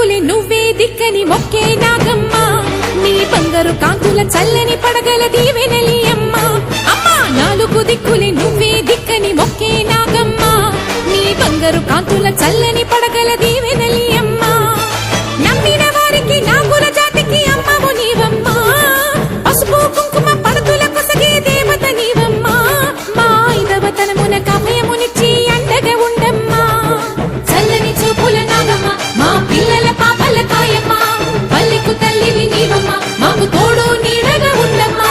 దిక్కులే నువ్వే దిక్కని మొక్కే నాగమ్మ నీ బంగారు కాంతుల చల్లని పడగల దీవెనలి అమ్మ అమ్మా నాలుగు దిక్కులే నువ్వే దిక్కని మొక్కే నాగమ్మ నీ బంగారు కాంతుల చల్లని పడగల దీవెనలి అమ్మ నమ్మిన వారికి నాగుల జాతికి అమ్మవు నీవమ్మా పసుపు కుంకుమ పడతుల కొసగే దేవత నీవమ్మా మా ఐదవతనమున కభయమునిచ్చి అండగా ఉండమ్మా చల్లని చూపుల నాగమ్మ మా పిల్లల పాపల కాయమ్మ పల్లెకు తల్లివి నీవమ్మ మాకు తోడు నీడగా ఉండమ్మా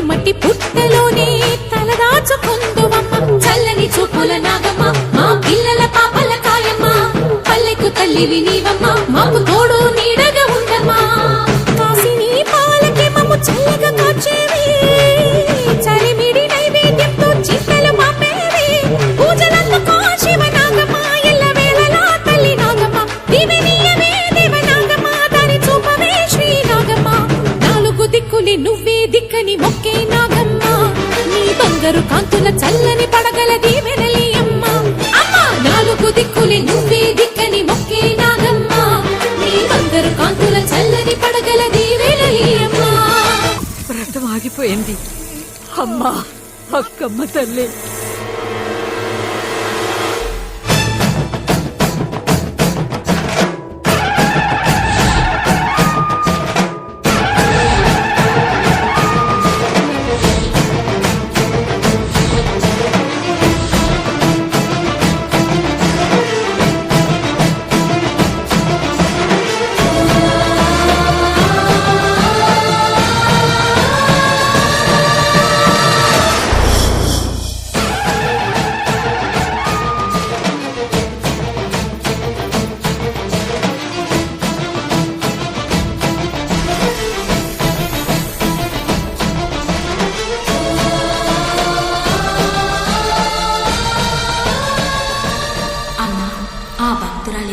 మట్టి పుట్టలోనే తలదాచుకుందువమ్మ చల్లని చూపుల నాగమ్మ మా పిల్లల పాపల కాయమ్మ పల్లెకు తల్లివి నీవమ్మ మాకు తోడు నీడగా ఉండమ్మా కాసిని పాలకి మమ్ము చల్లగా కాచేవి చలిమిడి నైవేద్యంతో చింతలు మాపేవి పూజలందుకో శివ నాగమ్మ ఎల్ల వేళలా తల్లి నాగమ్మ దివెనీయవే దేవ నాగమ్మ దాని చూపవే శ్రీ నాగమ్మ నాలుగు దిక్కులే నువ్వే దిక్కని మొక్కే నాగమ్మ నీ బంగారు కాంతుల చల్లని పడగల దీవెనలి అమ్మ అమ్మ నాలుగు దిక్కులే నువ్వే దిక్కని మొక్కే నాగమ్మ నీ బంగారు కాంతుల చల్లని పడగల దీవెనలి అమ్మ వ్రతం ఆగిపోయింది అమ్మా అక్కమ్మ తల్లి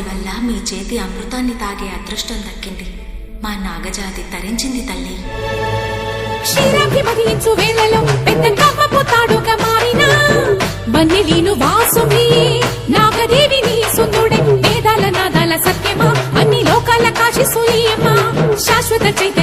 వల్ల మీ చేతి అమృతాన్ని తాగే అదృష్టం దక్కింది మా నాగజాతి తరించింది తల్లి క్షీరాభిమదించు వేళలో పెద్ద కవ్వపు తాడుగా మారిన బన్నెలీను వాసుని నాగదేవి నీ సుందుడే వేదాల నాదాల సత్యమా అన్ని లోకాల కాశీ సూయమా శాశ్వత చైతన్య